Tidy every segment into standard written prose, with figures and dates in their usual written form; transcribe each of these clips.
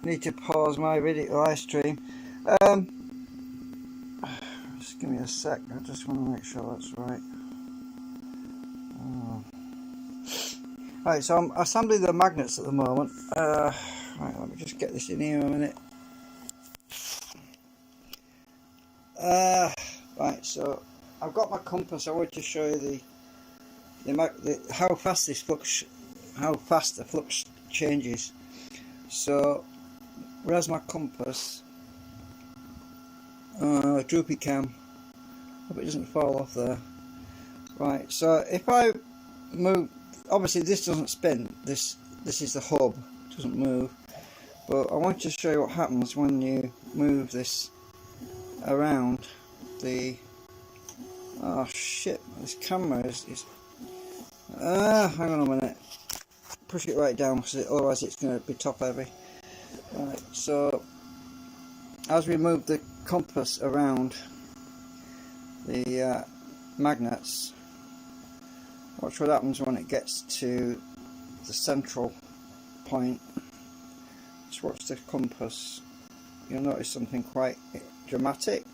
need to pause my video live stream. Just give me a sec. I just want to make sure that's right. Right, so I'm assembling the magnets at the moment. Right, let me just get this in here a minute. Right, so I've got my compass. I want to show you how fast the flux changes. So where's my compass? Droopy cam. Hope it doesn't fall off there. Right, so if I move, obviously this doesn't spin. This is the hub. It doesn't move. But I want to show you what happens when you move this around the. Oh shit! This camera is. Hang on a minute. Push it right down because otherwise it's going to be top heavy. Right, so as we move the compass around the magnets, watch what happens when it gets to the central point. Just watch the compass. You'll notice something quite dramatic.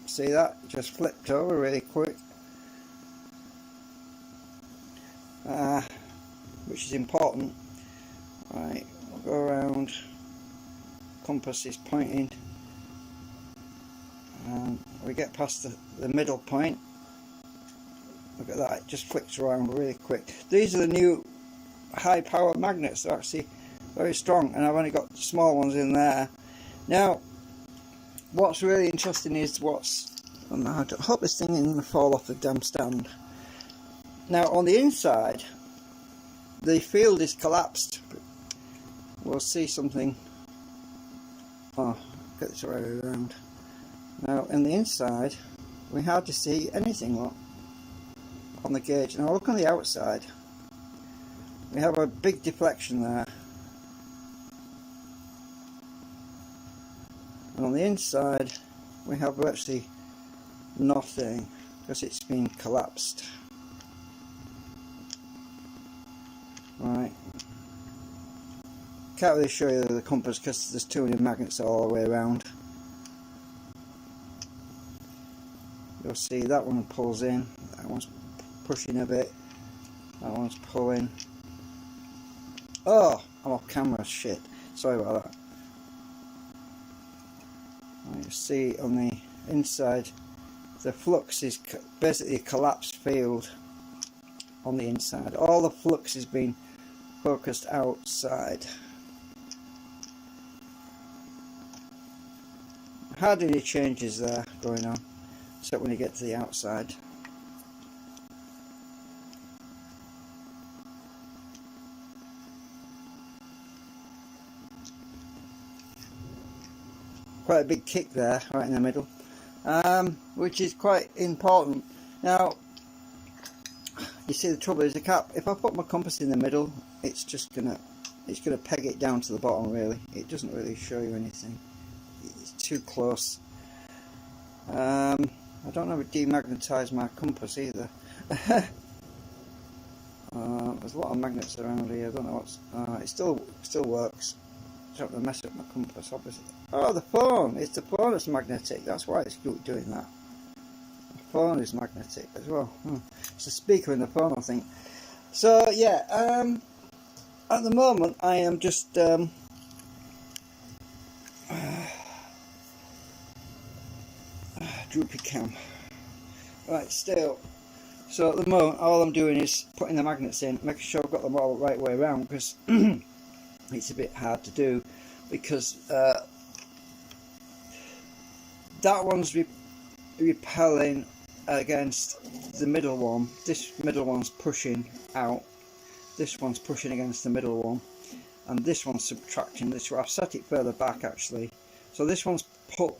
See that? It just flipped over really quick. Which is important. Right, we'll go around. Compass is pointing, and we get past the middle point. Look at that, it just flicks around really quick. These are the new high power magnets. They're actually very strong, and I've only got small ones in there. Now what's really interesting is I hope this thing isn't going to fall off the damn stand. Now on the inside the field is collapsed. We'll see something. Oh, get this right around. Now in the inside we hardly see anything on the gauge. Now look on the outside. We have a big deflection there. And on the inside we have virtually nothing because it's been collapsed. Right. Can't really show you the compass because there's too many magnets all the way around. You'll see that one pulls in, that one's pushing a bit, that one's pulling. Oh, I'm off camera, shit. Sorry about that. You see on the inside the flux is basically a collapsed field on the inside. All the flux is being focused outside. Hardly any changes there going on, except when you get to the outside. Quite a big kick there, right in the middle, which is quite important. Now, you see the trouble is if I put my compass in the middle, it's gonna peg it down to the bottom. Really, it doesn't really show you anything. It's too close. I don't have to demagnetize my compass either. There's a lot of magnets around here. I don't know what's. It still works. I don't want to mess up my compass, obviously. Oh, the phone! It's the phone that's magnetic. That's why it's doing that. The phone is magnetic as well. It's the speaker in the phone, I think. So yeah, at the moment I am just droopy cam. Right, still. So at the moment all I'm doing is putting the magnets in, making sure I've got them all the right way around, because it's a bit hard to do because that one's repelling against the middle one. This middle one's pushing out. This one's pushing against the middle one, and this one's subtracting this one. I've set it further back actually. So this one's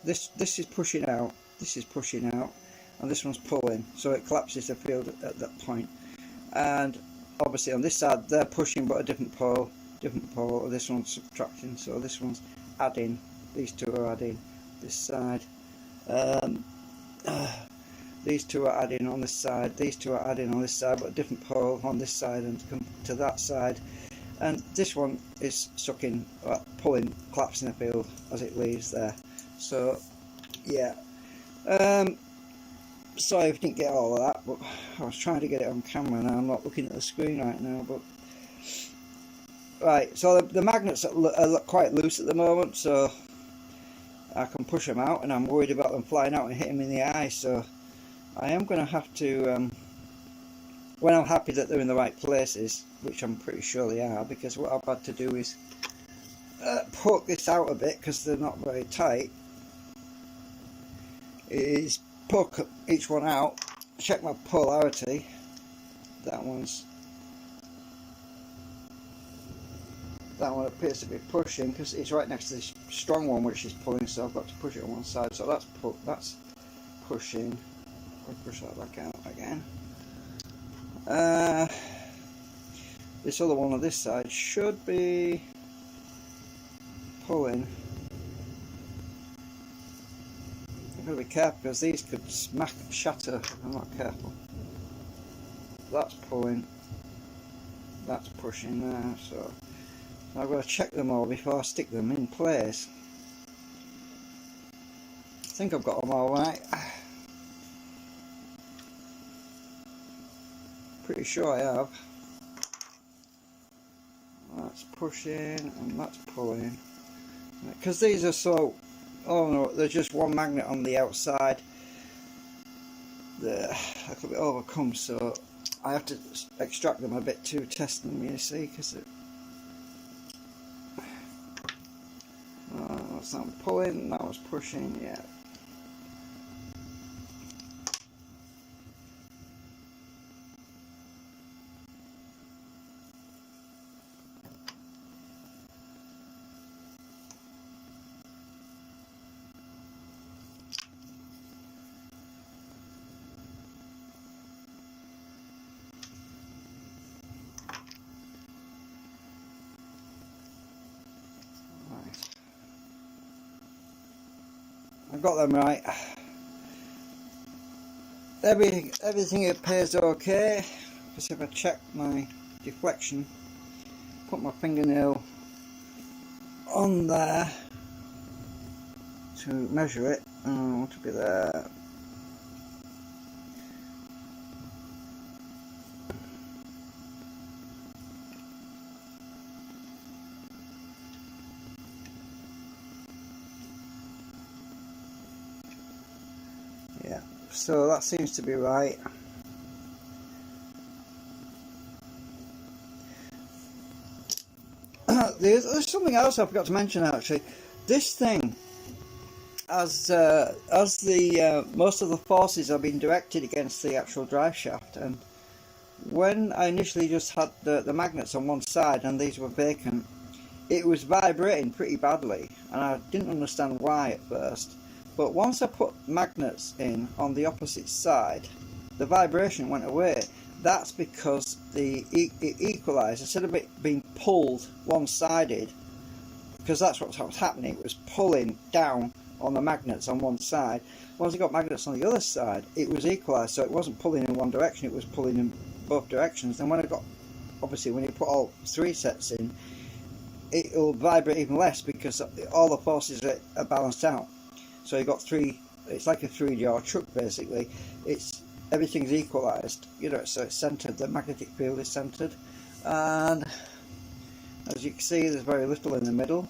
this is pushing out. This is pushing out, and this one's pulling. So it collapses the field at that point. And obviously on this side they're pushing, but a different pole. This one's subtracting, so this one's adding. These two are adding. This side. These two are adding on this side. These two are adding on this side, but a different pole on this side and come to that side. and this one is sucking, pulling, collapsing the field as it leaves there. So yeah, sorry if I didn't get all of that, but I was trying to get it on camera and I'm not looking at the screen right now. But right, so the magnets are quite loose at the moment, so I can push them out, and I'm worried about them flying out and hitting me in the eye, so I am going to have to, when I'm happy that they're in the right places, which I'm pretty sure they are, because what I've had to do is poke this out a bit because they're not very tight, is poke each one out, check my polarity. That one appears to be pushing because it's right next to this strong one which is pulling, so I've got to push it on one side. So that's pushing. I'll push that back out again. This other one on this side should be pulling. I've got to be careful because these could shatter if I'm not careful. That's pulling. That's pushing there, so I've got to check them all before I stick them in place. I think I've got them all right. Pretty sure I have. That's pushing and that's pulling. Because these are so... oh no, there's just one magnet on the outside. I could be overcome, so I have to extract them a bit to test them, you see, because that's not pulling, that was pushing, yeah. I've got them right. Everything appears okay, because if I check my deflection, put my fingernail on there to measure it, and I want to be there. Yeah, so that seems to be right. There's something else I forgot to mention actually. This thing, as the most of the forces have been directed against the actual drive shaft, and when I initially just had the magnets on one side and these were vacant, it was vibrating pretty badly, and I didn't understand why at first. But once I put magnets in on the opposite side, the vibration went away. That's because it equalised. Instead of it being pulled one-sided, because that's what was happening, it was pulling down on the magnets on one side. Once I got magnets on the other side, it was equalised, so it wasn't pulling in one direction, it was pulling in both directions. And when I got, obviously when you put all three sets in, it'll vibrate even less because all the forces are balanced out. So you've got three, it's like a three-jaw truck basically. Everything's equalised, you know, so it's centred, the magnetic field is centred. And as you can see, there's very little in the middle.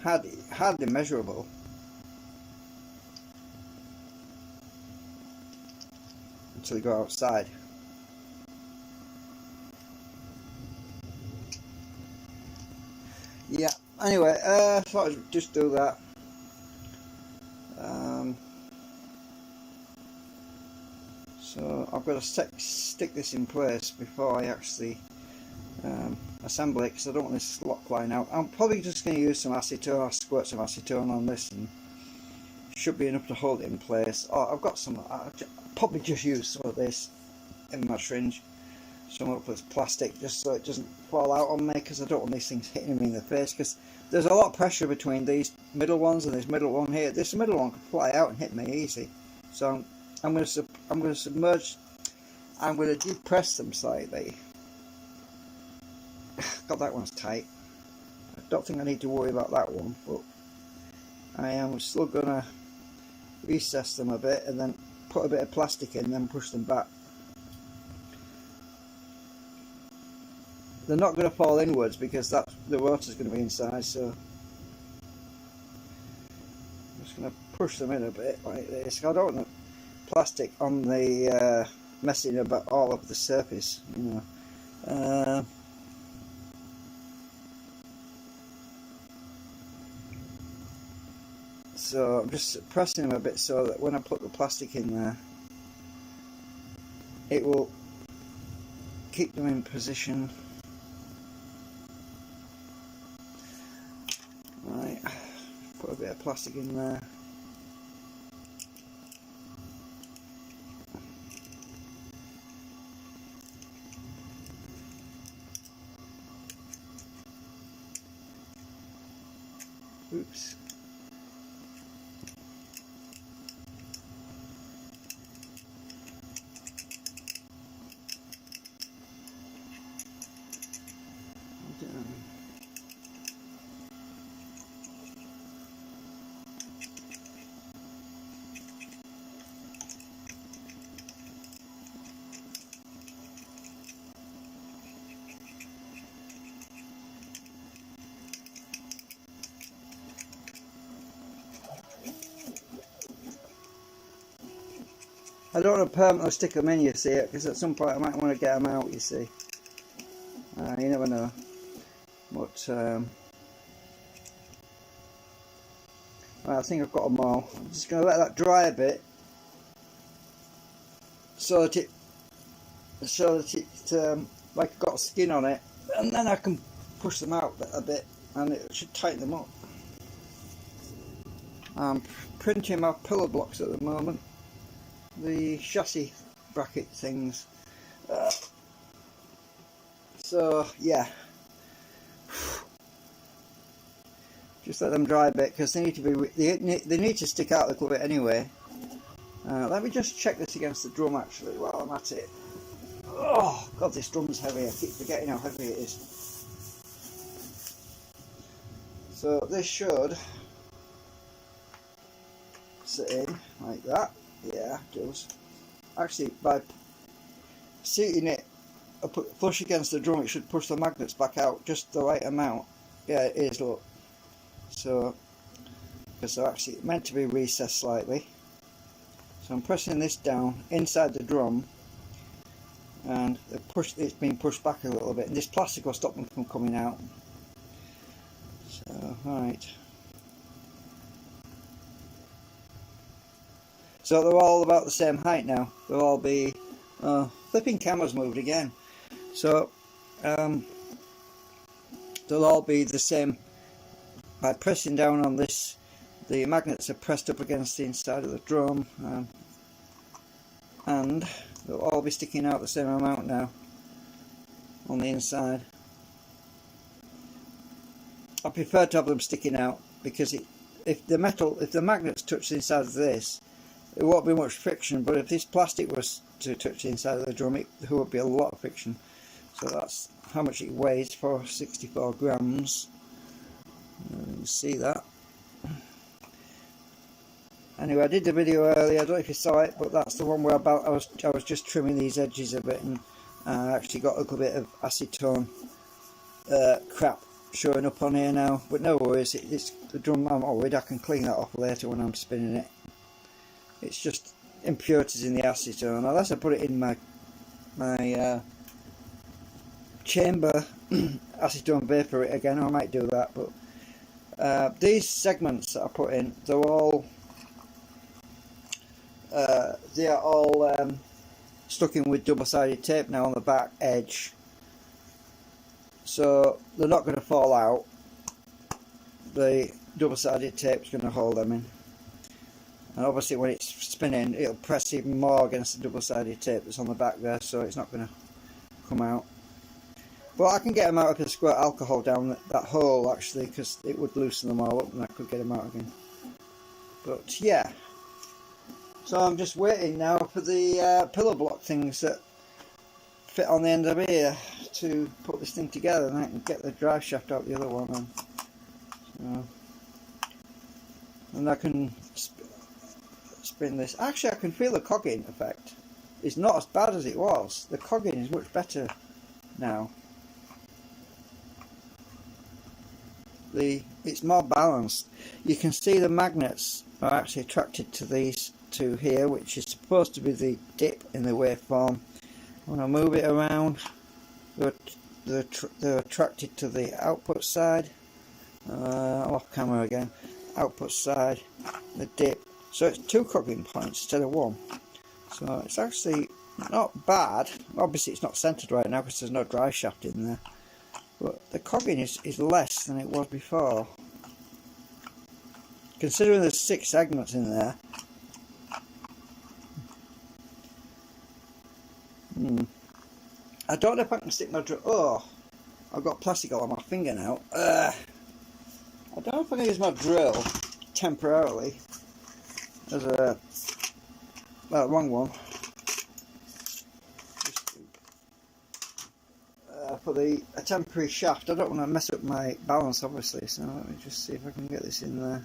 Hardly measurable. Until you go outside. Yeah, anyway, I thought I'd just do that. So I've got to stick this in place before I actually assemble it, because I don't want this lock line out. I'm probably just going to use some acetone. I'll squirt some acetone on this and should be enough to hold it in place. Oh, I've got some, I'll probably just use some of this in my syringe, some of this plastic, just so it doesn't fall out on me, because I don't want these things hitting me in the face, because there's a lot of pressure between these middle ones and this middle one here. This middle one could fly out and hit me easy. So I'm going to submerge, I'm going to depress them slightly God, that one's tight. I don't think I need to worry about that one, but I am still gonna recess them a bit and then put a bit of plastic in and then push them back. They're not going to fall inwards because the rotor's going to be inside, so I'm just going to push them in a bit like this. I don't want the plastic on the messing about all of the surface, you know. So I'm just pressing them a bit so that when I put the plastic in there, it will keep them in position. Right, put a bit of plastic in there. Oops. I don't want to permanently stick them in, you see, because at some point I might want to get them out, you see. You never know. But I think I've got them all. I'm just going to let that dry a bit so that it like got skin on it, and then I can push them out a bit and it should tighten them up. I'm printing my pillar blocks at the moment, the chassis bracket things. So yeah, just let them dry a bit because they need to be they need to stick out a little bit anyway. Let me just check this against the drum actually while I'm at it. Oh God, this drum's heavy. I keep forgetting how heavy it is. So this should sit in like that. Yeah, it does. Actually, by seating it flush against the drum, it should push the magnets back out just the right amount. Yeah, it is, look. So, because they're actually meant to be recessed slightly. So I'm pressing this down inside the drum, and it's being pushed back a little bit, and this plastic will stop them from coming out. So, right. So they're all about the same height now. They'll all be... flipping camera's moved again. So they'll all be the same. By pressing down on this, the magnets are pressed up against the inside of the drum, and they'll all be sticking out the same amount now on the inside. I prefer to have them sticking out because if the magnets touch the inside of this, it won't be much friction, but if this plastic was to touch the inside of the drum, there would be a lot of friction. So that's how much it weighs, for 64 grams. You can see that. Anyway, I did the video earlier, I don't know if you saw it, but that's the one where I was just trimming these edges a bit, and I actually got a little bit of acetone crap showing up on here now, but no worries, it's the drum. I'm worried I can clean that off later when I'm spinning it. It's just impurities in the acetone, unless I put it in my chamber acetone vapor again. I might do that, but these segments that I put in, they are all stuck in with double-sided tape now on the back edge, so they're not going to fall out. The double-sided tape is going to hold them in, and obviously when it's spinning it'll press even more against the double-sided tape that's on the back there, so it's not going to come out. But I can get them out if I squirt alcohol down that hole actually, because it would loosen them all up and I could get them out again. But yeah, so I'm just waiting now for the pillar block things that it on the end of here to put this thing together, and I can get the drive shaft out the other one, and I can spin this. Actually, I can feel the cogging effect. It's not as bad as it was. The cogging is much better now. It's more balanced. You can see the magnets are actually attracted to these two here, which is supposed to be the dip in the waveform. When I move it around, they're attracted to the output side. I'm off camera again. Output side, the dip. So it's 2 cogging points instead of 1. So it's actually not bad. Obviously it's not centered right now because there's no drive shaft in there. But the cogging is less than it was before. Considering there's 6 segments in there. I don't know if I can stick my drill. Oh, I've got plastic all on my finger now. I don't know if I can use my drill temporarily as a, well, wrong one. For a temporary shaft. I don't want to mess up my balance, obviously, so let me just see if I can get this in there.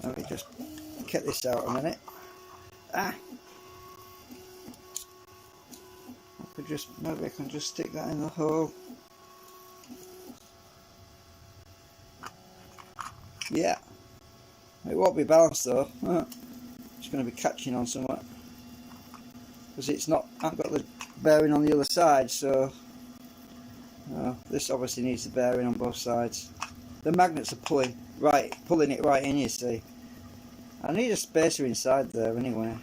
Let me just get this out a minute. Maybe I can just stick that in the hole. Yeah, it won't be balanced though. It's going to be catching on somewhere because it's not. I've got the bearing on the other side, so this obviously needs the bearing on both sides. The magnets are pulling it right in, you see. I need a spacer inside there anyway,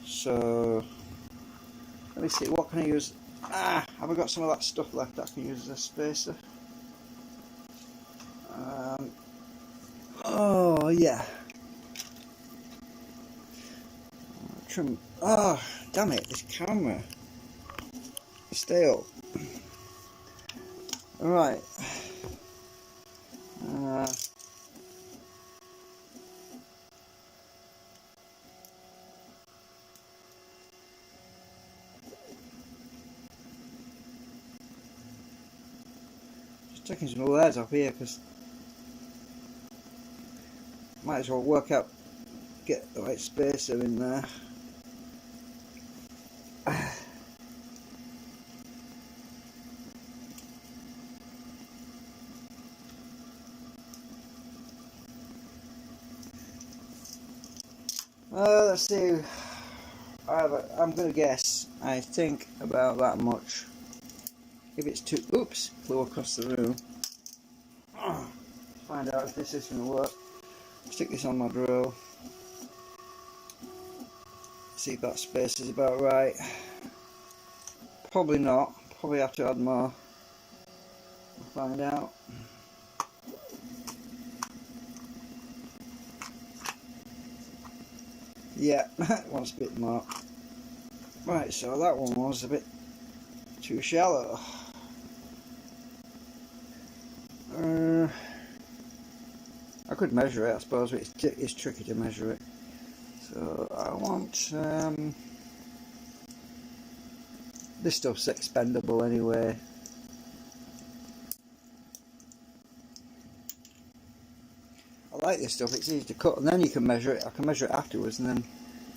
so let me see, what can I use? Have I got some of that stuff left that I can use as a spacer? Oh yeah. Trim. Oh damn it, this camera. Stay up. Alright. Just taking some layers off here because might as well work out, get the right spacer in there. Let's see. I'm going to guess. I think about that much. If it's too. Oops! Flew across the room. Find out if this is going to work. Stick this on my drill. See if that space is about right. Probably not. Probably have to add more. We'll find out. Yeah, wants a bit more. Right, so that one was a bit too shallow. I could measure it, I suppose, but it's tricky to measure it. So I want this stuff's expendable anyway. I like this stuff, it's easy to cut, and then you can measure it. I can measure it afterwards and then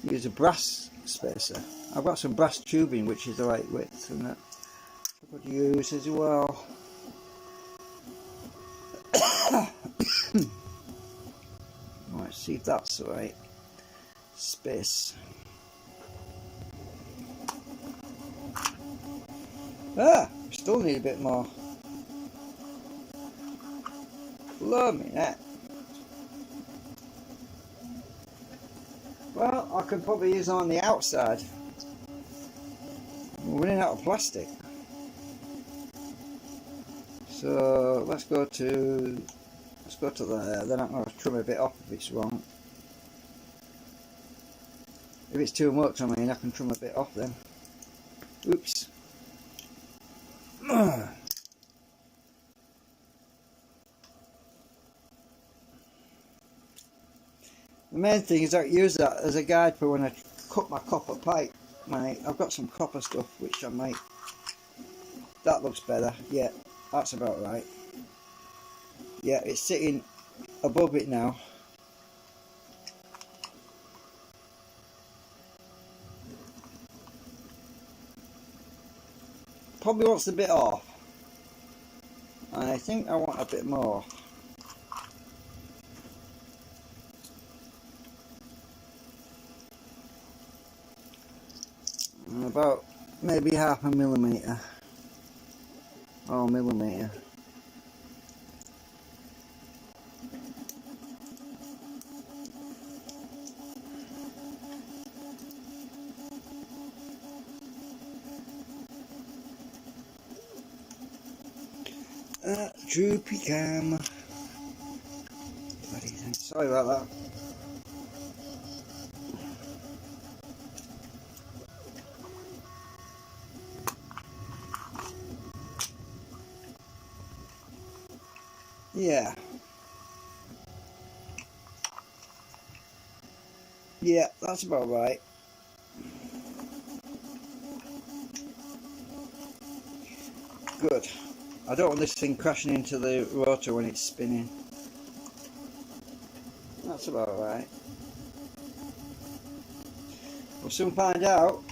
use a brass spacer. I've got some brass tubing which is the right width, and that I could use as well. Right, see if that's the right space. Still need a bit more. Blow me net. Well, I could probably use them on the outside. We're running out of plastic. So let's go to there. Then I'm going to trim a bit off if it's wrong. If it's too much, I mean, I can trim a bit off then. Oops. The main thing is I use that as a guide for when I cut my copper pipe. I've got some copper stuff which I might. That looks better. Yeah, that's about right. Yeah, it's sitting above it now. Probably wants a bit off. I think I want a bit more. About maybe 1/2 millimetre or millimetre. Droopy cam. Sorry about that. Yeah. Yeah, that's about right. Good. I don't want this thing crashing into the rotor when it's spinning. That's about right. We'll soon find out.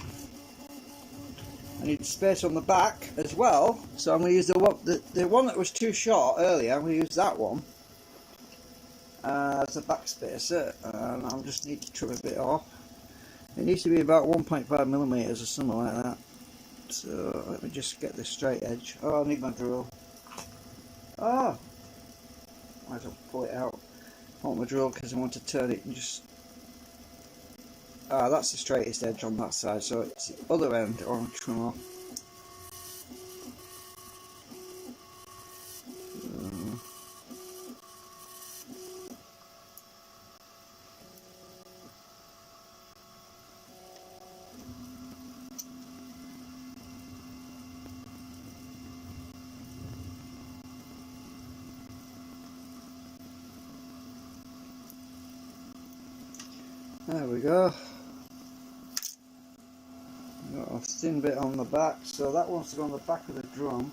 I need space on the back as well, so I'm going to use the one that was too short earlier. I'm going to use that one as a back spacer, and I'll just need to trim a bit off. It needs to be about 1.5 millimeters or something like that. So let me just get this straight edge. Oh, I need my drill. Oh, might as well pull it out. I want my drill because I want to turn it and just. Ah, that's the straightest edge on that side, so it's the other end I want to trim off. There we go. Got a thin bit on the back, so that wants to go on the back of the drum.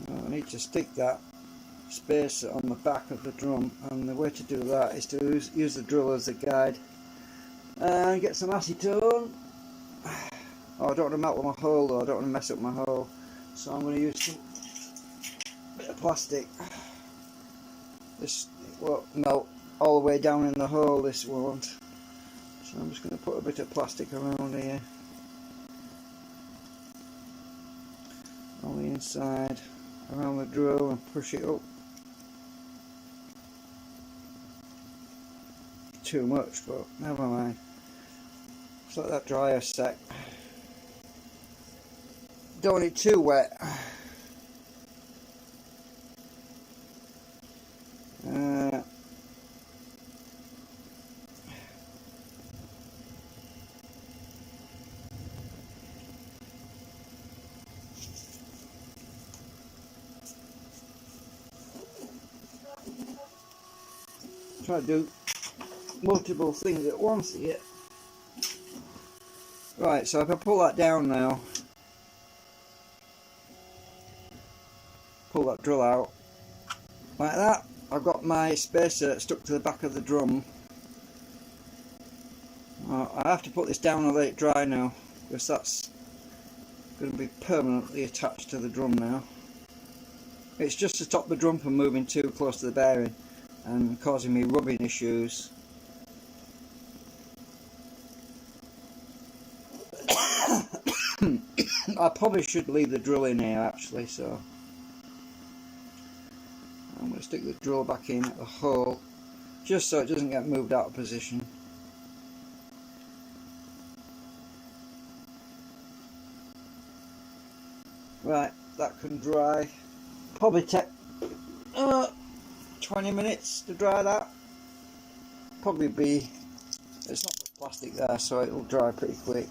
So I need to stick that spacer on the back of the drum, and the way to do that is to use the drill as a guide and get some acetone. Oh, I don't want to melt my hole though, I don't want to mess up my hole, so I'm going to use some bit of plastic. This won't melt all the way down in the hole, this won't. So I'm just going to put a bit of plastic around here, on the inside, around the drill, and push it up. Too much, but never mind. Just let that dry a sec. Don't want it too wet. Try to do multiple things at once here. Right, so if I pull that down now, pull that drill out like that, I've got my spacer stuck to the back of the drum. I have to put this down and let it dry now, because that's going to be permanently attached to the drum now. It's just to stop the drum from moving too close to the bearing and causing me rubbing issues. I probably should leave the drill in here actually, so I'm going to stick the drill back in at the hole just so it doesn't get moved out of position. Right, that can dry. Probably take 20 minutes to dry that. Probably be, it's not the plastic there, so it'll dry pretty quick.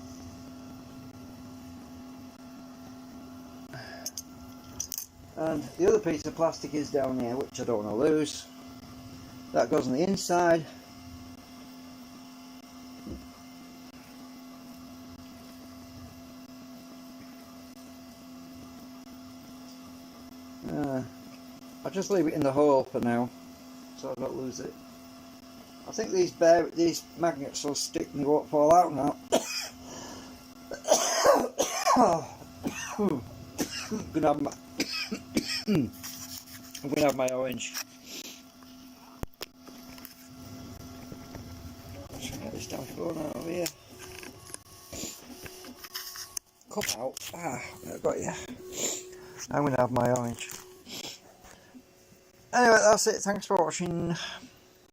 And the other piece of plastic is down here, which I don't want to lose. That goes on the inside. I'll just leave it in the hole for now, so I don't lose it. I think these magnets will stick and they won't fall out now. I'm gonna have my orange. Let's get this down out over here. Come out. I got you. I'm gonna have my orange. Anyway, that's it. Thanks for watching.